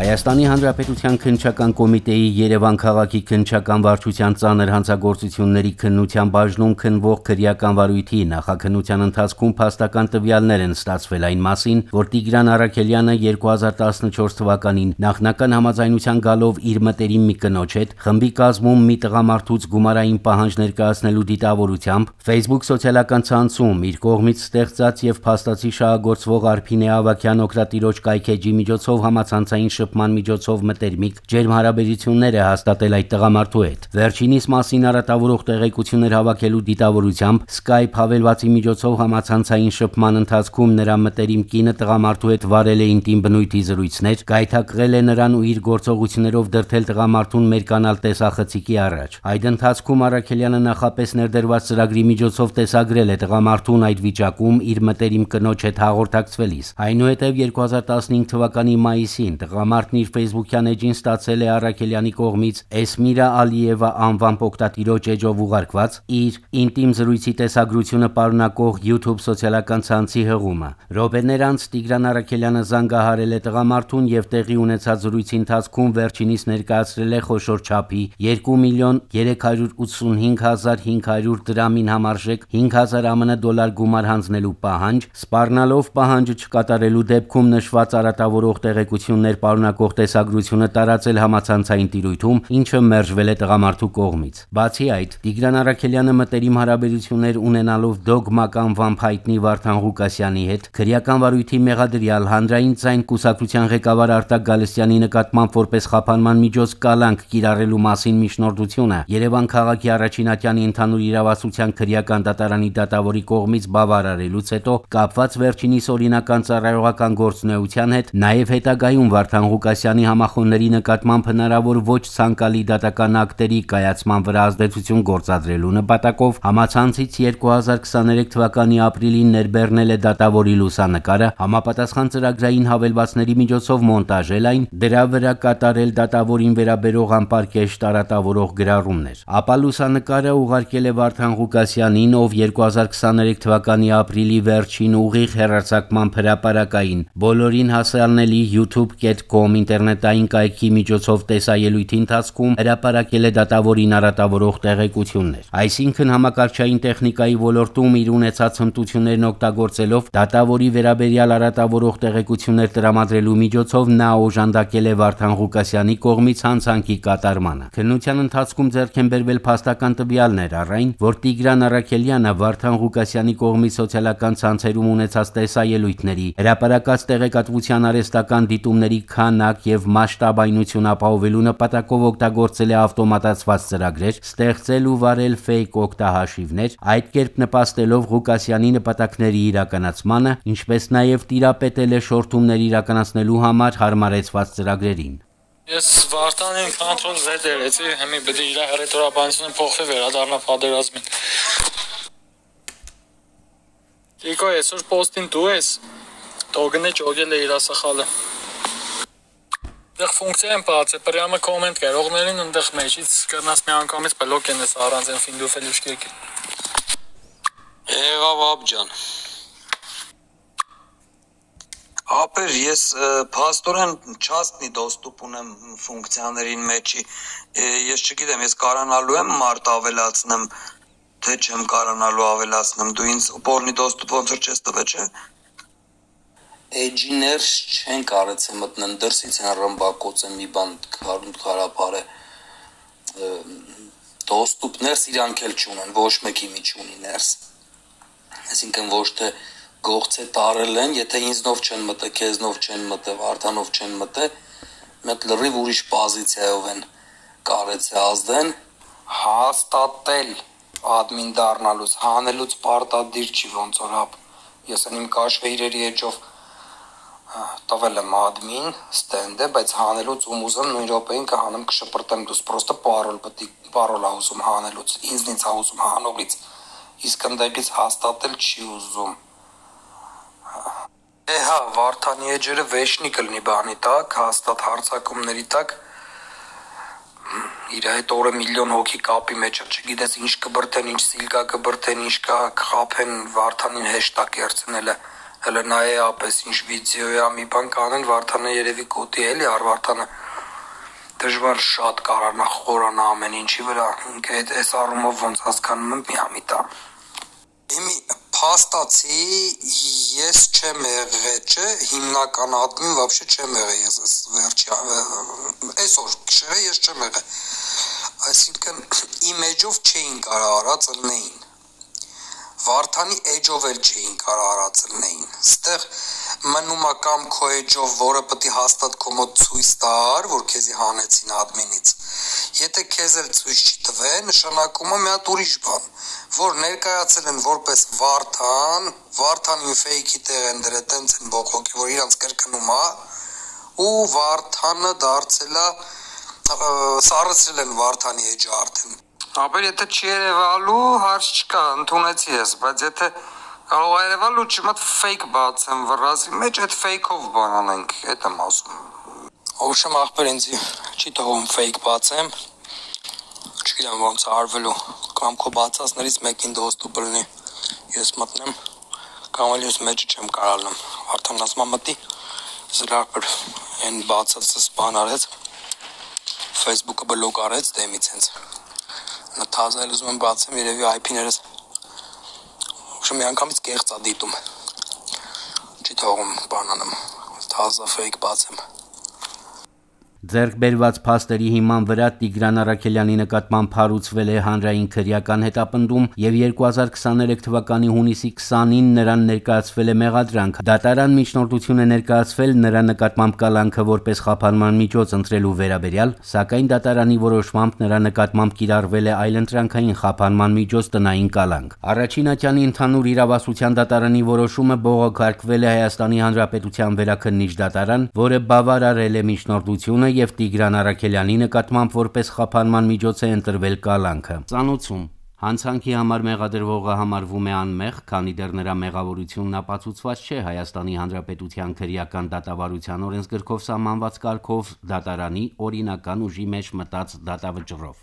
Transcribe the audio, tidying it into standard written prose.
Հայաստանի Հանրապետության քննչական կոմիտեի Երևան քաղաքի քննչական վարչության ծանր հանցագործությունների քննության բաժնում քննվող քրեական վարույթի նախաքննության ընթացքում փաստական տվյալներ են ստացվել այն մասին, որ Տիգրան Առաքելյանը 2014 թվականին նախնական համաձայնության գալով իր մտերիմ մի կնոջ հետ խմբի կազմում մի տղամարդուց գումարային պահանջ ներկայացնելու դիտավորությամբ Facebook սոցիալական ցանցում իր կողմից ստեղծած եւ փաստացի շահագործվող Արփինե Ավագյան օգտատիրոջ կայքեջի միջոցով համացանցային շփման միջոցով մտերմիկ ջերմ հարաբերություններ է հաստատել այդ տղամարդու հետ։ Վերջինիս մասին արատավորող տեղեկություններ հավաքելու դիտավորությամբ Skype հավելվածի միջոցով համացանցային շփման ընթացքում նրա մտերիմ կինը տղամարդու հետ վարել է ինտիմ բնույթի զրույցներ, գայթակղել է նրան ու իր գործողություններով դրդել տղամարդուն մերկանալ տեսախցիկի առաջ։ Այդ ընթացքում Առաքելյանը նախապես ներդրված ծրագրի միջոցով տեսագրել է տղամարդուն այդ վիճակում իր մտերիմ կնոջ հետ հաղորդակցվելիս։ Այնուհետև 2015 թվականի մայիսին տղամարդն իր Facebook-յան էջին ստացել է Առաքելյանի կողմից Էսմիրա Ալիևա անվամբ օգտատիրոջ էջով ուղարկված իր ինտիմ զրույցի տեսագրությունը պարունակող YouTube սոցիալական ցանցի հղումը։ Րոպեներ անց Տիգրան Առաքելյանը զանգահարել է տղամարդուն եւ տեղի ունեցած զրույցի ընթացքում վերջինիս ներկայացրել է խոշոր չափի 2,385,500 դրամին համարժեք 5000 ԱՄՆ դոլար գումար հանձնելու պահանջ, սպառնալով պահանջը չկատարելու դեպքում նշված արատավորող տեղեկություններ պարունակող տեսագրությունը տարածել համացանցային տիրույթում, ինչը մերժվել է տղամարդու կողմից։ Բացի այդ, Տիգրան Առաքելյանը մտերիմ հարաբերություններ ունենալով դոգմակ անվամբ հայտնի Վարդան Ղուկասյանի հետ, քրեական վարույթի մեղադրյալ Հանրային ձայն կուսակցության ղեկավար Արտակ Գալստյանի նկատմամբ որպես խափանման միջոց կալանք կիրառելու մասին միջնորդությունը Երևան քաղաքի առաջինատյանի ընդհանուր իրավասության քրեական դատարանի դատավորի կողմից բավարարելուց հետո կապված վերջինիս օրինական ծառայողական գործունեության հետ նաև հետագայում Վարդան Ղուկասյանի համախոհների նկատմամբ հնարավոր ոչ ցանկալի դատական ակտերի կայացման վրա ազդեցություն գործադրելու նպատակով համացանցից 2023 թվականի ապրիլին ներբեռնել է դատավորի լուսանկարը, համապատասխան ծրագրային հավելվածների միջոցով մոնտաժել այն, դրա վրա կատարել դատավորին վերաբերող անպարկեշտ արատավորող գրառումներ։ Ապա լուսանկարը ուղարկել է Վարդան Ղուկասյանին, ով 2023 թվականի ապրիլի վերջին ուղիղ հեռարձակման հրապարակային բոլորին հասանելի youtube.com ինտերնետային կայքի միջոցով տեսաելույթի ընթացքում հրապարակել է դատավորին արատավորող տեղեկություններ։ Այսինքն համակարգչային տեխնիկայի ոլորտում իր ունեցած հմտություններն օգտագործելով դատավորի վերաբերյալ արատավորող տեղեկություններ տրամադրելու միջոցով նա օժանդակել է Վարդան Ղուկասյանի կողմից հանցանքի կատարմանը։ Քննության ընթացքում ձեռք են բերվել փաստական տվյալներ առ այն, որ Տիգրան Առաքելյանը Վարդան Ղուկասյանի կողմից սոցիալական ցանցերում ունեցած տեսաելույթների, հրապարակած տեղեկատվության արհեստական դիտումների քանակ եւ մասշտաբայնություն ապահովելու նպատակով օգտագործել է ավտոմատացված ծրագրեր, ստեղծել ու վարել ֆեյք օգտահաշիվներ, այդ կերպ նպաստելով Ղուկասյանի նպատակների իրականացմանը, ինչպես նաեւ տիրապետել է շորթումներ իրականացնելու համար հարմարեցված ծրագրերին։ Ես Վարդանին control Z դերեցի, հիմի պետք է իր հռետորաբանությունը փոխվի վերադառնա պատերազմին։ Իկո այսօր post-ին դու ես, տոգնե ճոգել է իր ասախալը։ Դեռ ֆունկցիա եմ բացել, պրյամը կոմենտ գրողներին ընդեղ մեջից կրնաս մի անգամից բլոկ են ես առանց են ֆինդուֆել ուշկեք։ Եղավ աբջան։ Ապեր, ես փաստորեն չաստնի դոստուպ ունեմ ֆունկցիաներին մեջի, ես չգիտեմ, ես կարանալու եմ մարդ ավելացնեմ, թե չեմ կարանալու ավելացնեմ, դու ինձ պորնի դոստուպ ոնց որ չես տվել, չէ։ Էջիներ չեն կարեցը մտնեն դրսից են ռմբակոց են մի բան կարապար է, դոստուպ ներս իրանք էլ չունեն, ոչ մեկի մի չունի ներս, այսինքն ոչ թե գողցե տարել են, եթե ինձնով չեն մտը, քեզնով չեն մտը, Վարդանով չեն մտը, մեկ լրիվ ուրիշ պազիցիայով են կարեցը ազդեն, հաստատել ադմին դառնալուց, հանելուց պարտադիր չի ոնց որ հապ, ես են իմ կաշվե իրերի էջով տվել եմ ադմին, ստենդ է, բայց հանելուց ուզում նույն րոպեին կհանեմ կշպրտեմ դուս, պրոստը պարոլ ուզում հանելուց, ինձնից ուզում հանողից, իսկ ընդեղից հաստատել չի ուզում։ Հա, Վարդանի էջերը վեշնի կլնի բանի տակ, հաստատ հարցակումների տակ, իր հետ օրը միլիոն հոգի կապի մեջ է, չգիտես ինչ կբրդեն, ինչ սիլկա կբրդեն, ինչ կխափեն Վարդանին հեշտակ երցնելը, Հələ նա է ապես ինչ վիդեոյա մի բան կանեն, Վարդանը երևի կոտի էլի, Վարդանը դժվար շատ կարանա խորանա ամեն ինչի վրա, ինքը այս առումով ոնց հասկանում եմ մի տա։ Իմի փաստացի ես չեմ եղել, չէ, հիմնական ադմին вообще չեմ եղել ես վերջի այսօր չէ, ես չեմ եղել։ Այսինքն իմ էջով չէին կարող արածելնեին։ Վարդանի էջով էլ չէին կարող արածելնեին։ Ստեղ մնում է կամ քո էջով, որը պետք է հաստատ քո մոտ ցույց տար, որ քեզի հանեցին ադմինից։ Եթե քեզ էլ ցույց չի տվե, նշանակում է մի հատ ուրիշ բան, որ ներկայացել են որպես Վարդանին ֆեյքի տեղ են դրել, տենց են բողոքի, որ իրանց կրկնում է, ու Վարդանը դարձել է, սառեցրել են Վարդանի էջը արդեն։ Ապա եթե չի երևալու, հարց չկա, ընդունեցի ես, բայց եթե կարող է երևալու, չմատ ֆեյք բացեմ վռազի մեջ, այդ ֆեյքով բան անենք, այդ եմ ասում։ Ոչմ ախպեր ինձ չի թողում ֆեյք բացեմ, չգիտեմ ոնց արվելու, կամ քո բացածներից մեկին դոստուպ լինի, ես մտնեմ, կամ էլ ես մեջը չեմ կարալնում, արդեն ասում մտի, զր ախպեր են բացածս բան արեց, Facebook-ը բլոկ արեց, դեմից հենց։ Թազա էլ ուզում եմ բացեմ, երևի IP-ներս մի անգամից կեղծ ա դիտում, չի թողում բան անեմ, թազա ֆեյք բացեմ։ Ձեռք բերված փաստերի հիման վրա Տիգրան Առաքելյանի նկատմամբ հարուցվել է հանրային քրեական հետապնդում եւ 2023 թվականի հունիսի 20-ին նրան ներկայացվել է մեղադրանք։ Դատարան միջնորդություն է ներկայացվել նրա նկատմամբ կալանքը որպես խափանման միջոց ընտրելու վերաբերյալ, սակայն դատարանի որոշմամբ նրա նկատմամբ կիրառվել է այլընտրանքային խափանման միջոց տնային կալանք։ Առաջին ատյանի ընդհանուր իրավասության դատարանի որոշումը բողոքարկվել է Հայաստանի Հանրապետության վերաքննիչ դատարան, որը բավարարել է միջնորդությունը եւ Տիգրան Առաքելյանի նկատմամբ որպես խափանման միջոց է ընտրվել կալանքը։ Ծանուցում հանցանքի համար մեղադրվողը համարվում է անմեղ, քանի դեռ նրա մեղավորությունն ապացուցված չէ Հայաստանի Հանրապետության քրեական դատավարության օրենսգրքով սահմանված կարգով դատարանի օրինական ուժի մեջ մտած դատավճռով։